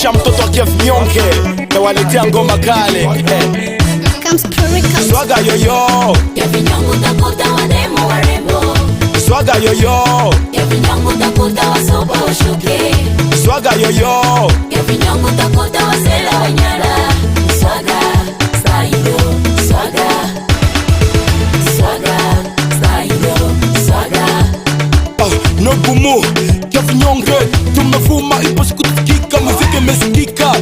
Elisha mtoto wa Kiafnyonge na waletea ngoma kale. Swaga yoyo Kiafnyonge utakuta wademu warembo. Swaga yoyo Kiafnyonge utakuta wasopa washuke. Swaga yoyo Kiafnyonge utakuta wasela wanyala. Swaga style, swaga style, swaga. No gumu Kiafnyonge tumevuma, ipo siku tusikika, muziki mesikika.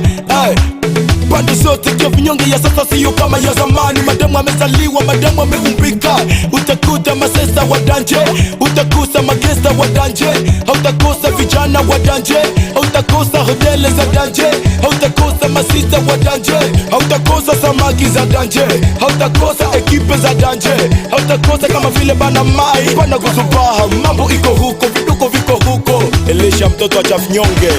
Pande zote Kiafnyonge ya sasa siyo kama ya zamani. Mademu amezaliwa, mademu ameumbika. Utakuta masesa wa danje, utakosa magesta wa danje, hautakosa vijana wa danje, hautakosa hotele za danje, hautakosa masista wa danje, hautakosa samaki za danje, hautakosa ekipe za danje, hautakosa kama vile bana mai pana kuzubaha. Mambo iko huko, viduko viko huko. Elisha mtoto wa Kiafnyonge.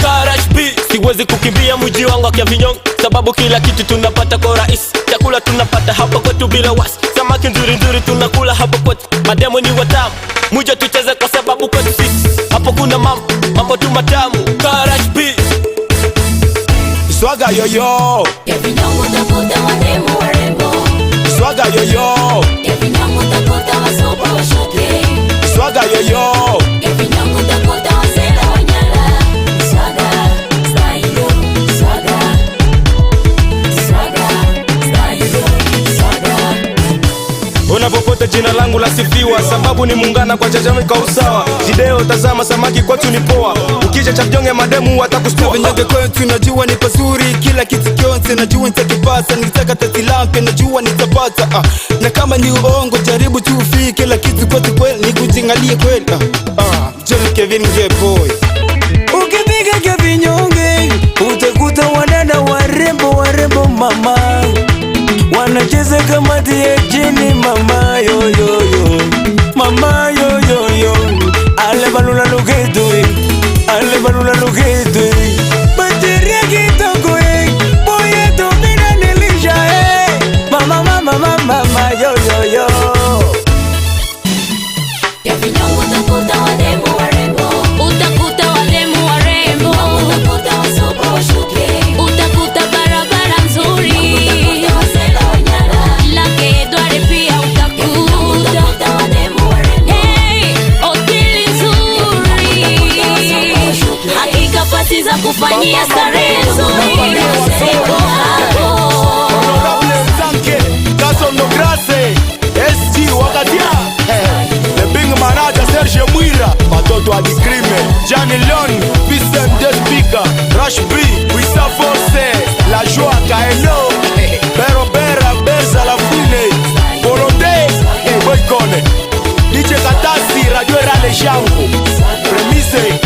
Garage B, siwezi kukimbia mji wangu wa Kiafnyonge, sababu kila kitu tunapata kwa rahisi. Chakula tunapata hapa kwetu bila wasi, samaki nzuri nzuri tunakula hapa kwetu. Mademu ni watamu, muje tucheze kwa sababu kwetu sisi hapo kuna mambo tu matamu. Garage B. Swaga yoyo Kiafnyonge utakuta wademu warembo. Swaga yoyo Kiafnyonge utakuta wasopa washuke. Swaga yoyo Kiafnyonge utakuta wasela wanyala. Swaga style, swaga style, swaga. Unapopote jina langu lasifiwa, sababu ni muungana kwa chachamika usawa. Jideo tazama samaki kwetu ni poa, ukija Kiafnyonge mademu watakustua. Kiafnyonge kwetu najua ni pazuri, kila kitu kyonse najua nitakipata. Nitaka tatilampe najua nitapata. Na kama ni uongo jaribu tu ufike, kila kitu kwetu kweli ni kujingalia kweli. John Kevin Gay Boy. Ukipiga Kiafnyonge utakuta wadada warembo warembo mama, wanacheza kama tiejini mama yoyoyo, mama yoyoyo. Ale balula luketui, ale balula luketui. Bateria kitoko boye topina nilisha mama mama mama mama yoyoyo. Kiafnyonge utakuta wademu warembo. Utakuta wademu warembo, Utakuta wasopa washuke. utakuta barabara nzuri, Utakuta wasela wanyala. Lake Edward pia utakuta. Utakuta wademu warembo. Hey, hoteli nzuri, hakika pasi za kufanyia starehe nzuri ziko hapo. Kaso no grace SG Wakatia. The big manager Serge Mwira, watoto wa Dikrime, Johnny Leon, Piston the speaker, Rush B, Wisa Force, La Joie Kaelo, Pero Bera, Berza La Fine, Bolonde, Boykone, DJ Katasi, Radio Rale Shango, Premise,